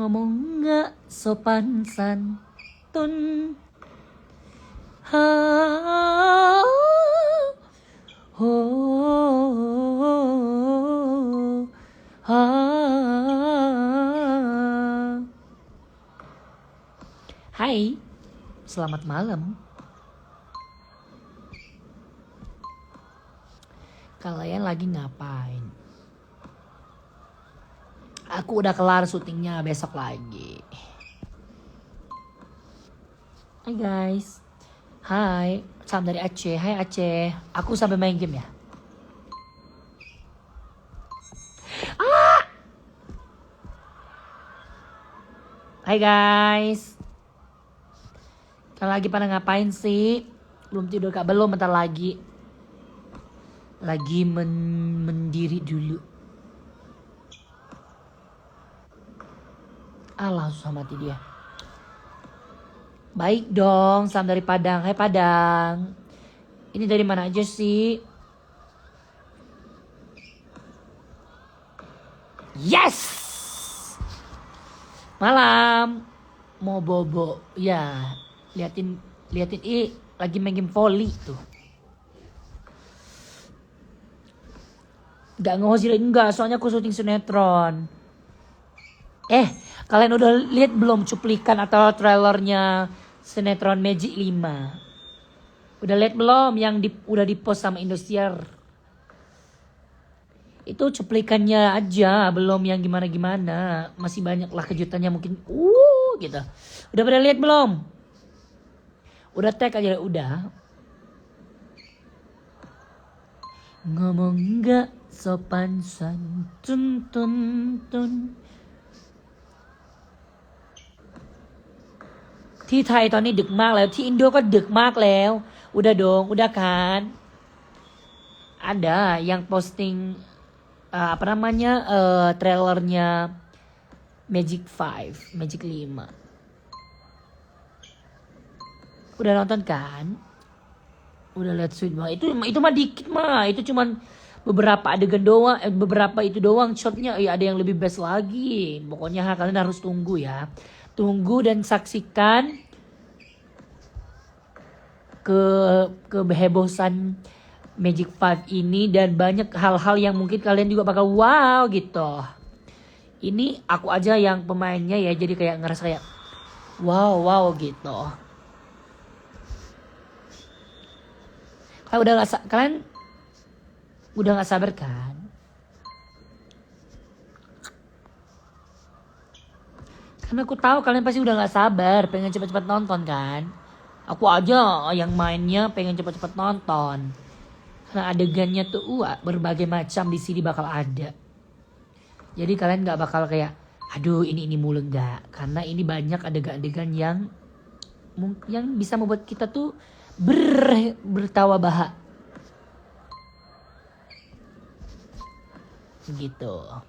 ngomong gak sopan santun. Ha, ho, ha. Hai, selamat malam. Kalian lagi ngapain? Aku udah kelar syutingnya, besok lagi. Hai guys. Hai, salam dari Aceh. Hai Aceh. Aku sampai main game ya. Hai guys. Kalian lagi pada ngapain sih? Belum tidur kak? Belum, bentar lagi. Lagi mendiri dulu. Alah, susah mati dia. Baik dong, salam dari Padang. Hai Padang. Ini dari mana aja sih? Yes! Malam. Mau bobo. Ya, liatin lagi main game volley tuh. Gak ngehosirin enggak, soalnya aku syuting sinetron. Kalian udah lihat belum cuplikan atau trailernya sinetron Magic 5? Udah lihat belum yang udah dipost sama Indosiar? Itu cuplikannya aja, belum yang gimana-gimana. Masih banyak lah kejutannya mungkin. Gitu. Udah pada lihat belum? Udah tag aja udah. Ngomong gak sopan santun tun. ที่ไทยตอนนี้ดึกมากแล้วที่อินโดก็ดึกมากแล้ว udah dong, udah kan? Ada yang posting trailernya Magic 5, Magic 5. Udah nonton kan? Udah lihat Sweet mah. Itu mah dikit mah. Itu cuman beberapa adegan doang, beberapa itu doang shotnya. Ya ada yang lebih best lagi. Pokoknya kalian harus tunggu ya. Tunggu dan saksikan kehebosan Magic 5 ini dan banyak hal-hal yang mungkin kalian juga bakal wow gitu. Ini aku aja yang pemainnya ya, jadi kayak ngerasa kayak wow gitu. Kalian udah nggak sabar kan? Karena aku tahu kalian pasti udah nggak sabar, pengen cepat-cepat nonton kan? Aku aja yang mainnya pengen cepat-cepat nonton. Karena adegannya tuh berbagai macam di sini bakal ada. Jadi kalian nggak bakal kayak, aduh ini mulu nggak? Karena ini banyak adegan-adegan yang bisa membuat kita tuh bertawa bahak. Gitu.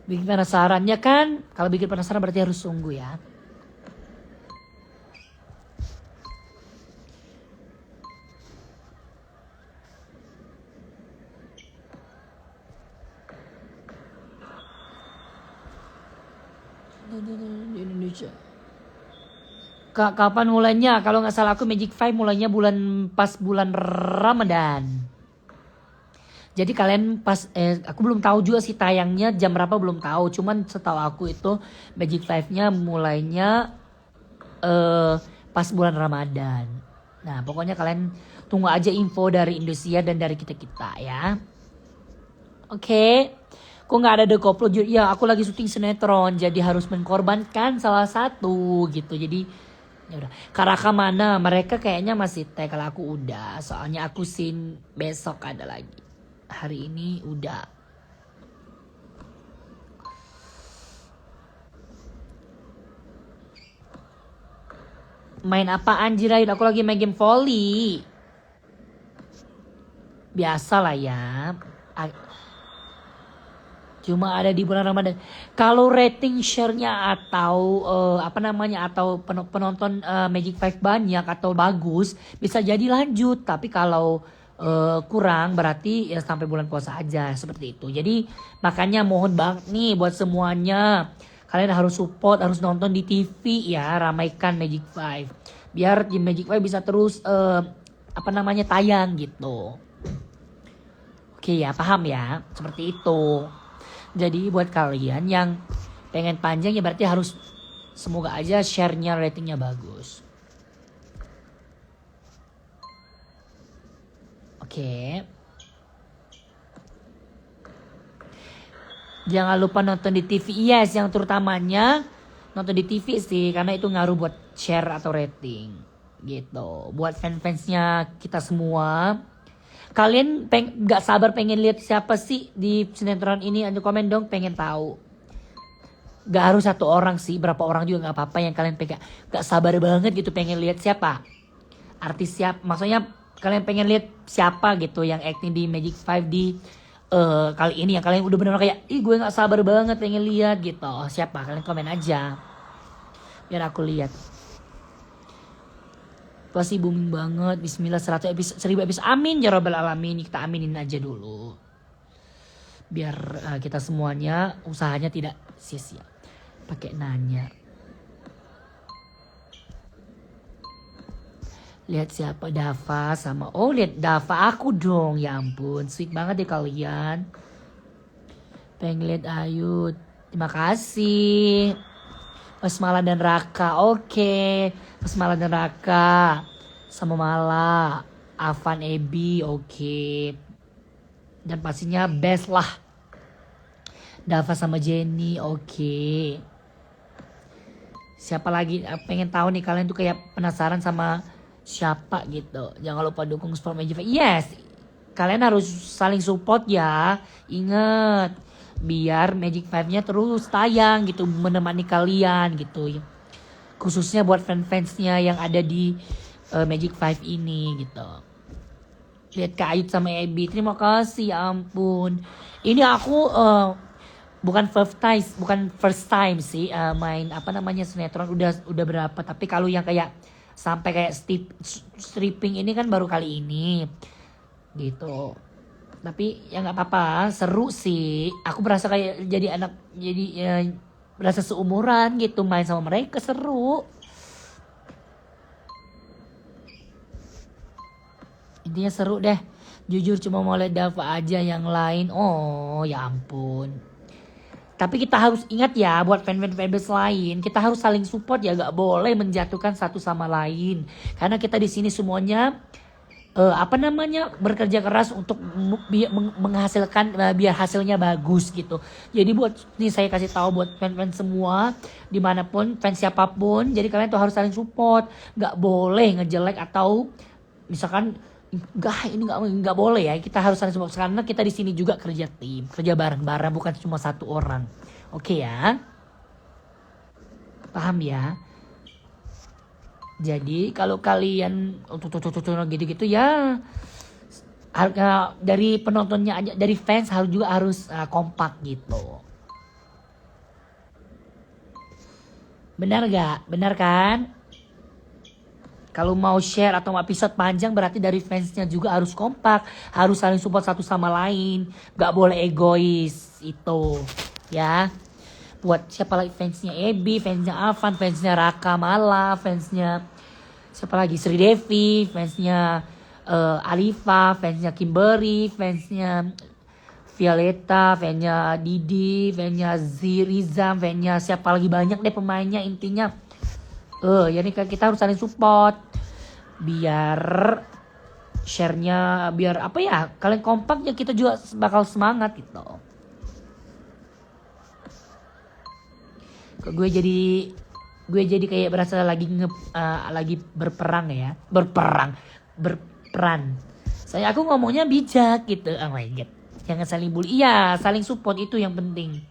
Bikin penasarannya kan? Kalau bikin penasaran berarti harus tunggu ya. Di Indonesia. Kapan mulainya? Kalau nggak salah aku Magic 5 mulainya pas bulan Ramadan. Jadi kalian aku belum tahu juga sih tayangnya jam berapa, belum tahu. Cuman setahu aku itu Magic 5-nya mulainya pas bulan Ramadan. Nah pokoknya kalian tunggu aja info dari Indosiar dan dari kita ya. Oke. Kok nggak ada The Koplo? Ya aku lagi syuting sinetron, jadi harus mengkorbankan salah satu gitu. Jadi ya udah. Karaka mana? Mereka kayaknya masih tag, kalau aku udah. Soalnya aku besok ada lagi. Hari ini udah. Main apa anjirain? Aku lagi main game volley. Biasa lah ya. Cuma ada di bulan Ramadan. Kalau rating share-nya atau atau penonton Magic 5 banyak atau bagus, bisa jadi lanjut. Tapi kalau kurang berarti ya sampai bulan puasa aja, seperti itu. Jadi makanya mohon banget nih buat semuanya, Kalian harus support, harus nonton di TV ya, ramaikan Magic Five. Biar di Magic Five bisa terus tayang gitu. Oke ya, paham ya? Seperti itu. Jadi buat kalian yang pengen panjang ya berarti harus semoga aja share-nya, ratingnya bagus. Oke. Jangan lupa nonton di TV. Yes, yang terutamanya nonton di TV sih. Karena itu ngaruh buat share atau rating. Gitu. Buat fans-fansnya kita semua. Kalian gak sabar pengen lihat siapa sih di sinetron ini? Ayo komen dong, pengen tahu. Gak harus satu orang sih. Berapa orang juga gak apa-apa yang kalian pegang. Gak sabar banget gitu pengen lihat siapa. Artis siapa. Maksudnya kalian pengen lihat siapa gitu yang acting di Magic Five di kali ini yang kalian udah bener-bener kayak ih gue nggak sabar banget pengen lihat gitu. Siapa? Kalian komen aja biar aku lihat. Pasti booming banget. Bismillah 100 episode 1000 episode. Amin ya rabbal alamin. Kita aminin aja dulu. Biar kita semuanya usahanya tidak sia-sia. Pakai nanya. Lihat siapa Dava sama lihat Dava aku dong. Ya ampun, sweet banget deh kalian. Pengen lihat Ayu. Terima kasih. Mas Mala dan Raka. Oke. Mas Mala dan Raka. Sama Mala. Avan Ebi. Oke. Dan pastinya best lah. Dava sama Jenny. Oke. Siapa lagi? Pengen tahu nih kalian tuh kayak penasaran sama siapa gitu. Jangan lupa dukung support Magic Five. Yes. Kalian harus saling support ya. Ingat. Biar Magic Five-nya terus tayang gitu. Menemani kalian gitu. Khususnya buat fans-fansnya yang ada di Magic Five ini gitu. Lihat Kak Ayut sama Ebi. Terima kasih ya ampun. Ini aku bukan first time sih main sinetron udah berapa. Tapi kalau yang kayak sampai kayak stripping ini kan baru kali ini gitu. Tapi ya nggak apa-apa, seru sih. Aku berasa kayak jadi anak, jadi berasa seumuran gitu main sama mereka, seru. Intinya seru deh. Jujur cuma mau lihat Dava aja, yang lain ya ampun. Tapi kita harus ingat ya buat fan-fan lain, kita harus saling support ya, gak boleh menjatuhkan satu sama lain. Karena kita di sini semuanya bekerja keras untuk menghasilkan biar hasilnya bagus gitu. Jadi buat nih saya kasih tahu buat fan-fan semua dimanapun fans siapapun, jadi kalian tuh harus saling support, gak boleh ngejelek atau misalkan ini nggak boleh ya. Kita harus saling support karena kita di sini juga kerja tim, kerja bareng-bareng, bukan cuma satu orang. Oke ya, paham ya. Jadi kalau kalian gitu-gitu ya, dari penontonnya aja, dari fans harus kompak gitu. Benar gak? Benar kan? Kalau mau share atau episode panjang berarti dari fansnya juga harus kompak. Harus saling support satu sama lain. Gak boleh egois itu. Ya. Buat siapa lagi fansnya Ebi, fansnya Avan, fansnya Raka Mala, fansnya siapa lagi Sri Devi, fansnya Alifa, fansnya Kimberly, fansnya Violeta, fansnya Didi, fansnya Zirizam, fansnya siapa lagi, banyak deh pemainnya intinya. Ya nih kita harus saling support biar share-nya biar kalian kompak ya, kita juga bakal semangat gitu. Gue jadi kayak berasa lagi berperan. Aku ngomongnya bijak gitu. Oh my god. Jangan saling bully. Iya, saling support itu yang penting.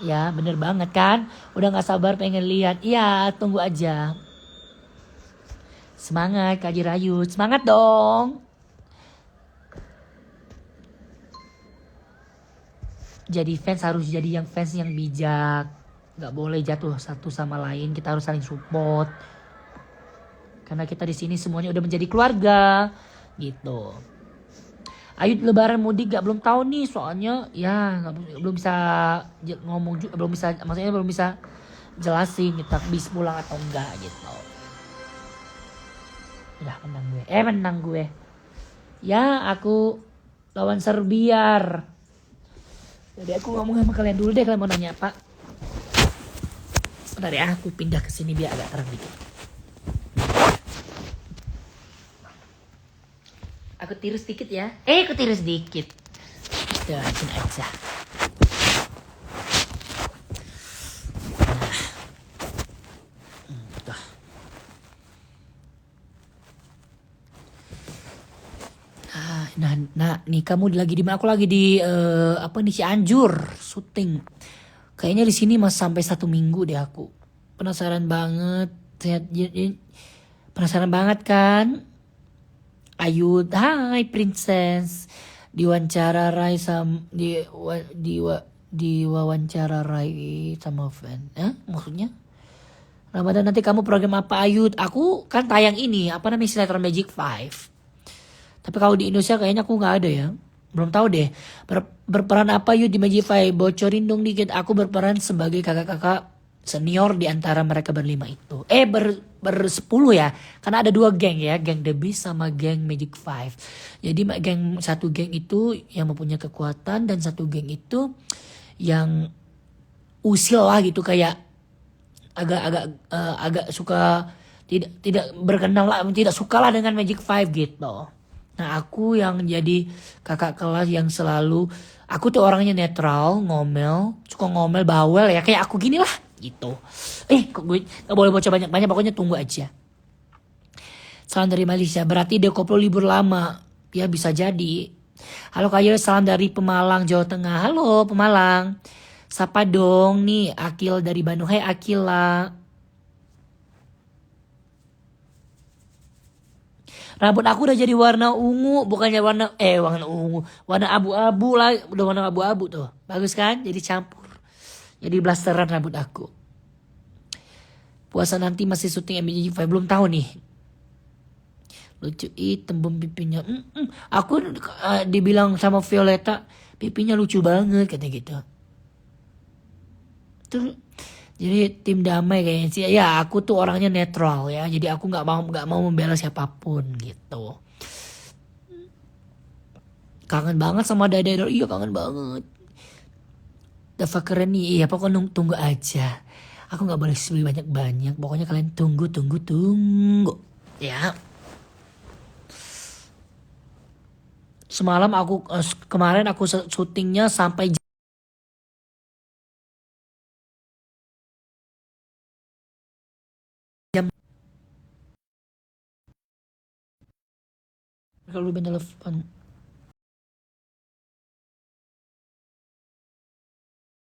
Ya bener banget kan. Udah gak sabar pengen lihat. Iya tunggu aja. Semangat Kak Jirayut. Semangat dong. Jadi fans harus jadi fans yang bijak. Gak boleh jatuh satu sama lain. Kita harus saling support. Karena kita di sini semuanya udah menjadi keluarga. Gitu. Ayo lebaran mudik gak, belum tahu nih soalnya ya belum bisa ngomong juga, belum bisa, maksudnya belum bisa jelasin kita bis pulang atau enggak gitu. Udah menang gue. Ya aku lawan Serbiar. Jadi aku ngomong sama kalian dulu deh, kalian mau nanya apa. Bentar ya, aku pindah ke sini biar agak terang dikit. Aku tirus dikit ya. Aku tirus dikit. Tuh, sini aja. Tuh. Nah, nih kamu lagi di mana? Aku lagi di apa nih, Cianjur syuting. Kayaknya di sini mas sampai 1 minggu deh aku. Penasaran banget. Penasaran banget kan? Ayu, hai princess. Diwawancara Rai sama di wawancara Rai sama fan. Maksudnya? Ramadan nanti kamu program apa Ayu? Aku kan tayang ini, apa namanya, sinetron Magic Five. Tapi kalau di Indonesia kayaknya aku nggak ada ya. Belum tahu deh. Berperan apa Yud di Magic Five? Bocorin dong dikit. Aku berperan sebagai kakak-kakak senior di antara mereka berlima itu. Bersepuluh ya. Karena ada 2 geng ya. Geng The Beast sama geng Magic Five. Jadi satu geng itu yang mempunyai kekuatan. Dan satu geng itu yang usil lah gitu. Kayak agak suka, tidak berkenal lah, tidak suka lah dengan Magic Five gitu. Nah aku yang jadi kakak kelas yang selalu, aku tuh orangnya netral, ngomel, suka ngomel, bawel ya kayak aku gini lah gitu. Kok gue gak boleh bocor banyak-banyak, pokoknya tunggu aja. Salam dari Malaysia, berarti dia koplo libur lama. Ya bisa jadi. Halo Kak Yo, salam dari Pemalang, Jawa Tengah. Halo Pemalang. Sapa dong nih Akil dari Bandung. Hai Akila. Rambut aku udah jadi warna ungu, bukannya warna ungu, warna abu-abu lah, udah warna abu-abu tuh. Bagus kan? Jadi campur. Jadi blasteran rambut aku. Puasa nanti masih syuting MJ5, belum tahu nih. Lucu tembem pipinya. Aku dibilang sama Violeta, pipinya lucu banget katanya gitu. Tuh, jadi tim damai kayaknya sih. Ya aku tuh orangnya netral ya. Jadi aku nggak mau membela siapapun gitu. Kangen banget sama Dada. Iya kangen banget. Dava keren nih. Iya pokoknya tunggu aja. Aku nggak boleh beli banyak-banyak. Pokoknya kalian tunggu. Ya. Semalam kemarin aku syutingnya sampai jam. Kalau lu telepon.